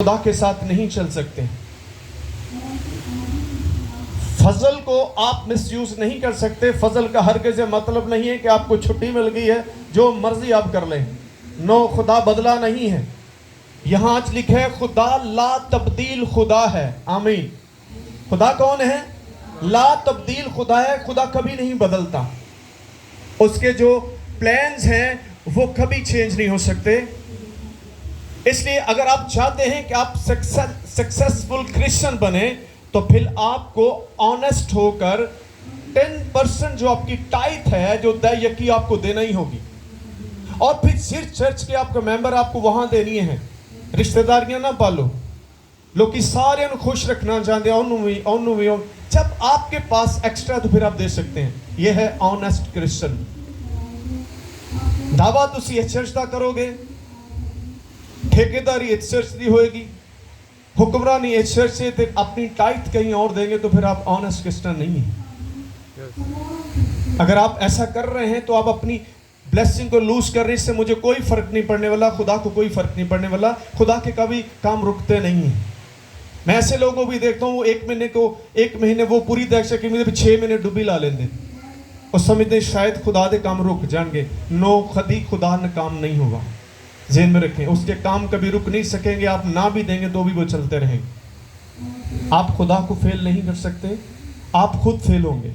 खुदा के साथ नहीं चल सकते। फजल को आप मिसयूज नहीं कर सकते। फजल का हरगिज़ मतलब नहीं है कि आपको छुट्टी मिल गई है जो मर्जी आप कर लें। नो, खुदा बदला नहीं है। यहां आज लिखा है खुदा ला तब्दील खुदा है। आमीन। खुदा कौन है? ला तब्दील खुदा है। खुदा कभी नहीं बदलता। उसके जो प्लान्स हैं वो कभी चेंज नहीं हो सकते। इसलिए अगर आप चाहते हैं कि आप सक्सेसफुल क्रिश्चियन बने तो फिर आपको ऑनेस्ट होकर 10% जो आपकी टाइथ है, जो दयकी आपको देना ही होगी। और फिर सिर्फ चर्च के आपका मेंबर आपको वहां देनी है। रिश्तेदारियां ना पालो। लोग सारे खुश रखना चाहते हैं। जब आपके पास एक्स्ट्रा तो फिर आप दे सकते हैं। यह है ऑनेस्ट क्रिश्चियन। दावा तुसी इस चर्च दा करोगे, ठेकेदारी इस चर्च दी होएगी, हुक्मरानी इस चर्च से, फिर अपनी टाइथ कहीं और देंगे तो फिर आप ऑनेस्ट क्रिश्चियन नहीं है। अगर आप ऐसा कर रहे हैं तो आप अपनी ब्लेसिंग को लूज कर रहे हैं। इससे मुझे कोई फर्क नहीं पड़ने वाला, खुदा को कोई फर्क नहीं पड़ने वाला। खुदा के कभी काम रुकते नहीं है। मैं ऐसे लोगों को भी देखता हूँ, वो एक महीने वो पूरी दीक्षा की मुझे 6 महीने डुबी ला लेंगे। उस समझते शायद खुदा दे काम रुक जाएंगे। नो, कभी खुदा ने काम नहीं होगा। ज़हन में रखें, उसके काम कभी रुक नहीं सकेंगे। आप ना भी देंगे तो भी वो चलते रहेंगे। आप खुदा को फेल नहीं कर सकते। आप खुद फेल होंगे,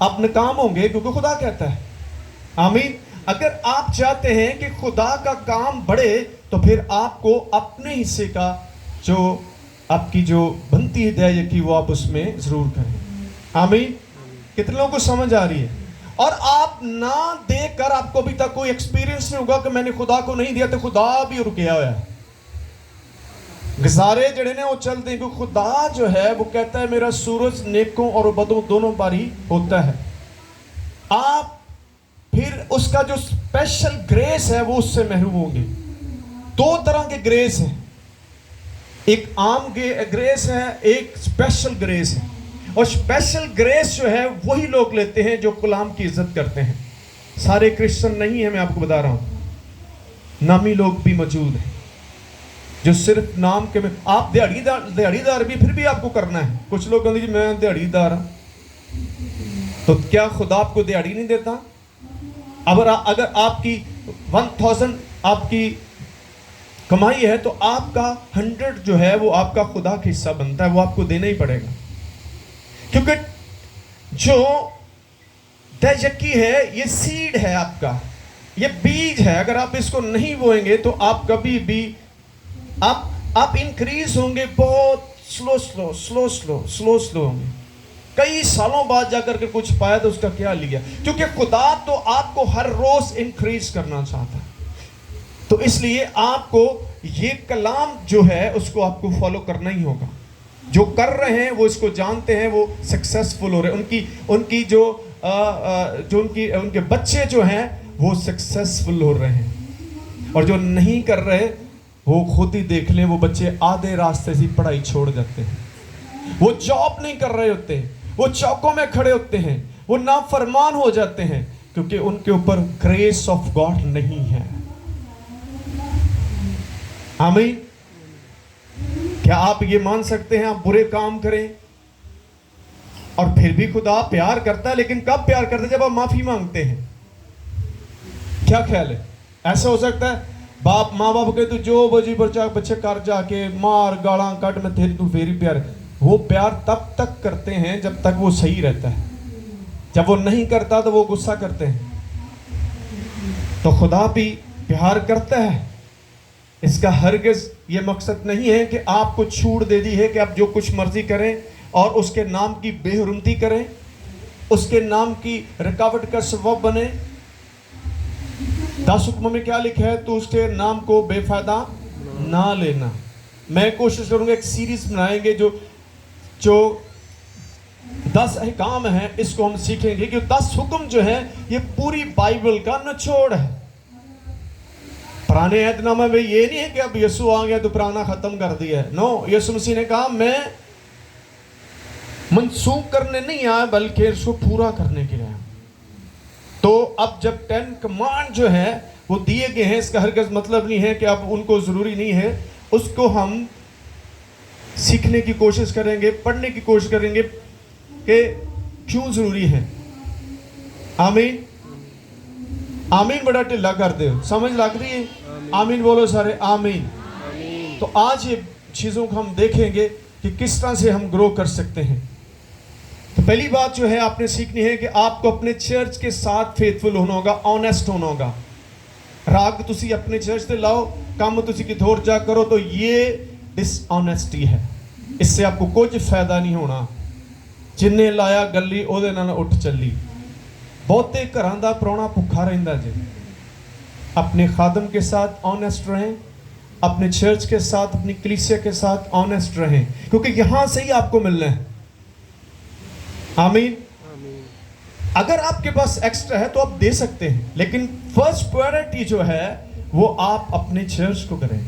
आप नाकाम होंगे, क्योंकि खुदा कहता है। आमीन। अगर आप चाहते हैं कि खुदा का काम बढ़े तो फिर आपको अपने हिस्से का जो आपकी जो बनती है दया वो आप उसमें जरूर करें। आमीन। कितने लोगों को समझ आ रही है? और आप ना देकर आपको अभी तक कोई एक्सपीरियंस नहीं होगा कि मैंने खुदा को नहीं दिया तो खुदा भी रुकिया हुआ है। गुजारे जड़े ने वो चलते हैं, क्योंकि खुदा जो है वो कहता है मेरा सूरज नेकों और बदों दोनों पर ही होता है। आप फिर उसका जो स्पेशल ग्रेस है वो उससे महरूम होंगे। 2 तरह के ग्रेस हैं, एक आम ग्रेस है, एक स्पेशल ग्रेस है। और स्पेशल ग्रेस जो है वही लोग लेते हैं जो गुलाम की इज्जत करते हैं। सारे क्रिश्चियन नहीं है, मैं आपको बता रहा हूं। नामी लोग भी मौजूद हैं जो सिर्फ नाम के में। आप दिहाड़ीदार भी फिर भी आपको करना है। कुछ लोग कहते हैं मैं दिहाड़ीदार हूं, तो क्या खुदा आपको दिहाड़ी नहीं देता? अगर आपकी 1000 आपकी कमाई है तो आपका 100 जो है वो आपका खुदा का हिस्सा बनता है, वो आपको देना ही पड़ेगा। क्योंकि जो दयकी है ये सीड है आपका, ये बीज है। अगर आप इसको नहीं बोएंगे तो आप कभी भी आप इंक्रीज होंगे बहुत स्लो होंगे। कई सालों बाद जाकर के कुछ पाया तो उसका क्या लिया, क्योंकि खुदा तो आपको हर रोज इंक्रीज करना चाहता है। तो इसलिए आपको ये कलाम जो है उसको आपको फॉलो करना ही होगा। जो कर रहे हैं वो इसको जानते हैं, वो सक्सेसफुल हो रहे हैं। उनकी जो उनके बच्चे जो हैं वो सक्सेसफुल हो रहे हैं। और जो नहीं कर रहे वो खुद ही देख लें, वो बच्चे आधे रास्ते से पढ़ाई छोड़ जाते हैं। वो जॉब नहीं कर रहे होते, वो चौकों में खड़े होते हैं, वो नाफरमान हो जाते हैं, क्योंकि उनके ऊपर ग्रेस ऑफ गॉड नहीं है। आमीन। क्या आप ये मान सकते हैं आप बुरे काम करें और फिर भी खुदा प्यार करता है? लेकिन कब प्यार करता है? जब आप माफी मांगते हैं। क्या ख्याल है? ऐसा हो सकता है माँ बाप के तू जो बजी बच्चे कर जाके मार गाला कट में तेरी तू फेरी प्यार। वो प्यार तब तक करते हैं जब तक वो सही रहता है। जब वो नहीं करता तो वो गुस्सा करते हैं। तो खुदा भी प्यार करता है। इसका हरगिज़ ये मकसद नहीं है कि आपको छूट दे दी है कि आप जो कुछ मर्जी करें और उसके नाम की बेहुरमती करें, उसके नाम की रुकावट का सबब बने। 10 हुक्मों में क्या लिखा है? तो उसके नाम को बेफायदा ना लेना। मैं कोशिश करूंगा एक सीरीज बनाएंगे जो 10 अहकाम है, इसको हम सीखेंगे कि 10 हुक्म जो है ये पूरी बाइबल का निचोड़ है। पुराने ऐतनामा में ये नहीं है कि अब यीशु आ गया तो पुराना खत्म कर दिया है। नो, यीशु मसीह ने कहा मैं मनसूख करने नहीं आया बल्कि इसको पूरा करने के लिए आया। तो अब जब 10 कमांड जो है वो दिए गए हैं, इसका हरगिज़ मतलब नहीं है कि अब उनको जरूरी नहीं है। उसको हम सीखने की कोशिश करेंगे, पढ़ने की कोशिश करेंगे कि क्यों ज़रूरी है। आमीन आमीन। बड़ा ढिला कर दो, समझ लग रही है? आमीन बोलो सारे, आमीन। तो आज ये चीज़ों को हम देखेंगे कि किस तरह से हम ग्रो कर सकते हैं। तो पहली बात जो है आपने सीखनी है कि आपको अपने चर्च के साथ फेथफुल होना होगा, ऑनेस्ट होना होगा। राग तुसी अपने चर्च से लाओ, काम तुसी किधर और जा करो, तो ये डिसऑनेस्टी है। इससे आपको कुछ फायदा नहीं होना। जिन्हें लाया गली ओदे नाल उठ चली। बहुते घरां दा प्राहुणा भुखा रहिंदा जी। अपने खादम के साथ ऑनेस्ट रहें, अपने चर्च के साथ, अपनी कलीसिया के साथ ऑनेस्ट रहें, क्योंकि यहां से ही आपको मिलना है। आमीन। अगर आपके पास एक्स्ट्रा है तो आप दे सकते हैं, लेकिन फर्स्ट प्रायोरिटी जो है वो आप अपने चर्च को करें,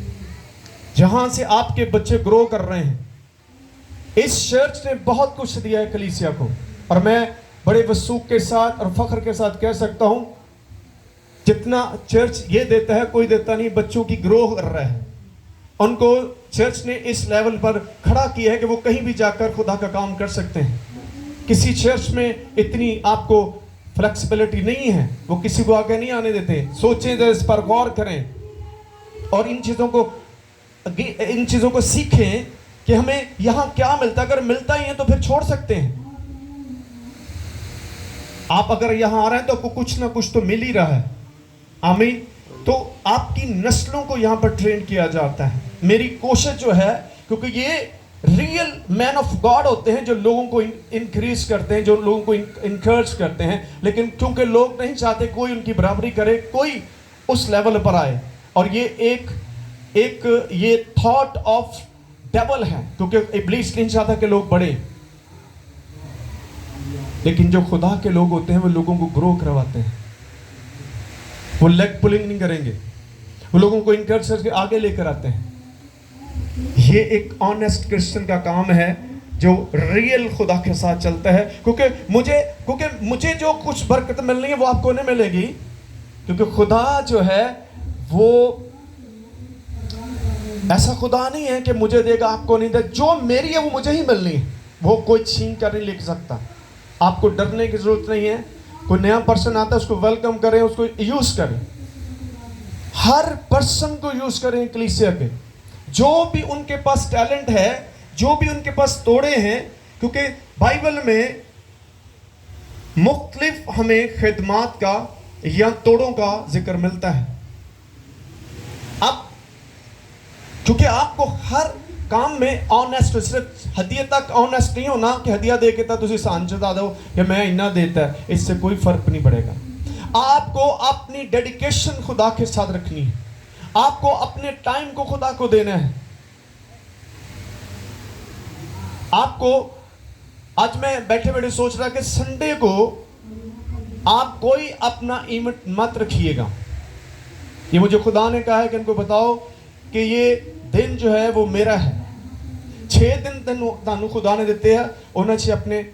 जहां से आपके बच्चे ग्रो कर रहे हैं। इस चर्च ने बहुत कुछ दिया है कलीसिया को, और मैं बड़े वसूख के साथ और फख्र के साथ कह सकता हूं, जितना चर्च ये देता है कोई देता नहीं। बच्चों की ग्रो कर रहा है, उनको चर्च ने इस लेवल पर खड़ा किया है कि वो कहीं भी जाकर खुदा का काम कर सकते हैं। किसी चर्च में इतनी आपको फ्लेक्सिबिलिटी नहीं है, वो किसी को आगे नहीं आने देते। सोचें तो इस पर गौर करें और इन चीज़ों को सीखें कि हमें यहाँ क्या मिलता है। अगर मिलता ही है तो फिर छोड़ सकते हैं। आप अगर यहाँ आ रहे हैं तो आपको कुछ ना कुछ तो मिल ही रहा है। आमीन। तो आपकी नस्लों को यहाँ पर ट्रेन किया जाता है। मेरी कोशिश जो है, क्योंकि ये रियल मैन ऑफ गॉड होते हैं जो लोगों को इंक्रीज करते हैं, जो लोगों को इंकरेज करते हैं, लेकिन क्योंकि लोग नहीं चाहते कोई उनकी बराबरी करे, कोई उस लेवल पर आए। और ये एक ये थॉट ऑफ डेवल है, क्योंकि इब्लीस नहीं चाहता कि लोग बढ़े। लेकिन जो खुदा के लोग होते हैं वो लोगों को ग्रो करवाते हैं। वो लेग पुलिंग नहीं करेंगे, वो लोगों को इंकरेज करके आगे लेकर आते हैं। ये एक ऑनेस्ट क्रिश्चियन का काम है जो रियल खुदा के साथ चलता है। क्योंकि मुझे जो कुछ बरकत मिलनी है वो आपको नहीं मिलेगी, क्योंकि खुदा जो है वो ऐसा खुदा नहीं है कि मुझे देगा आपको नहीं दे। जो मेरी है वो मुझे ही मिलनी है, वो कोई छीन कर नहीं ले सकता। आपको डरने की जरूरत नहीं है। कोई नया पर्सन आता है उसको वेलकम करें, उसको यूज करें। हर पर्सन को यूज करें कलीसिया के, जो भी उनके पास टैलेंट है, जो भी उनके पास तोड़े हैं। क्योंकि बाइबल में मुख्तलिफ हमें खिदमात का या तोड़ों का जिक्र मिलता है। अब क्योंकि आपको हर काम में ऑनेस्ट, सिर्फ हदिया तक ऑनेस्ट नहीं होना कि हदिया दे के तुम सान जता दो कि मैं इन्ना देता है, इससे कोई फर्क नहीं पड़ेगा। आपको अपनी डेडिकेशन खुदा के साथ रखनी है, आपको अपने टाइम को खुदा को देना है। आपको आज मैं बैठे बैठे सोच रहा कि संडे को आप कोई अपना इवेंट मत रखिएगा। ये मुझे खुदा ने कहा है कि इनको बताओ कि ये दिन जो है वो मेरा है। 6 दिन तानू खुदा ने दिते हैं, उन्हें से अपने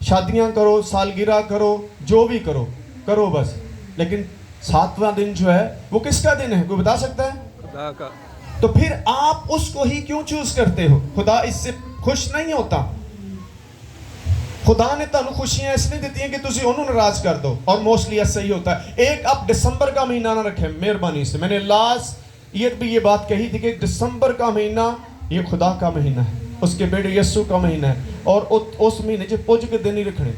शादियां करो, सालगिरह करो, जो भी करो करो बस। लेकिन 7वां दिन जो है वो किसका दिन है, कोई बता सकता है? खुदा का। तो फिर आप उसको ही क्यों चूज करते हो? खुदा इससे खुश नहीं होता। खुदा ने तानू खुशियां इसलिए दी हैं कि तुसी उन्होंने नाराज कर दो, और मोस्टली ऐसा ही होता है। एक आप दिसंबर का महीना ना रखें मेहरबानी से। मैंने लास्ट ईयर भी ये बात कही थी कि दिसंबर का महीना ये खुदा का महीना है, उसके बेटे यीशु का महीना है, और उस महीने च पुज के दिन ही रखने।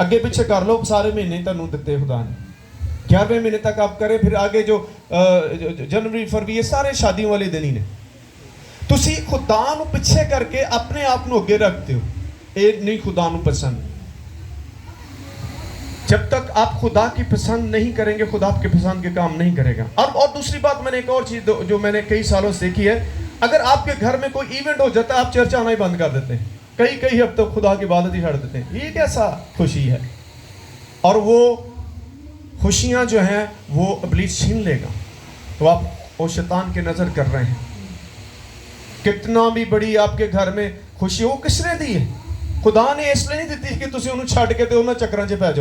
अगे पीछे कर लो, सारे महीने तुहानू दिते खुदा ने। 11वें महीने तक आप करें, फिर आगे जो जनवरी फरवरी ये सारे शादियों वाले दिन ही ने। तुसी खुदा नू पिछे करके अपने आप नू अगे रखते हो, ये नहीं खुदा नू पसंद। जब तक आप खुदा की पसंद नहीं करेंगे, खुदा आपके पसंद के काम नहीं करेगा। और दूसरी बात, मैंने एक और चीज जो मैंने कई सालों से देखी है, अगर आपके घर में कोई इवेंट हो जाता है आप चर्च आना ही बंद कर देते हैं। कई हफ्ते खुदा की इबादत ही छोड़ देते हैं। ये कैसा खुशी है? और वो खुशियां जो हैं वो इब्लीस छीन लेगा। तो आप वो शैतान की नजर कर रहे हैं। कितना भी बड़ी आपके घर में खुशी हो, किसने दी है? खुदा ने इसलिए नहीं दी कि तुम उन्हें छड़ के तो उन्हें चक्कर च पै जाओ।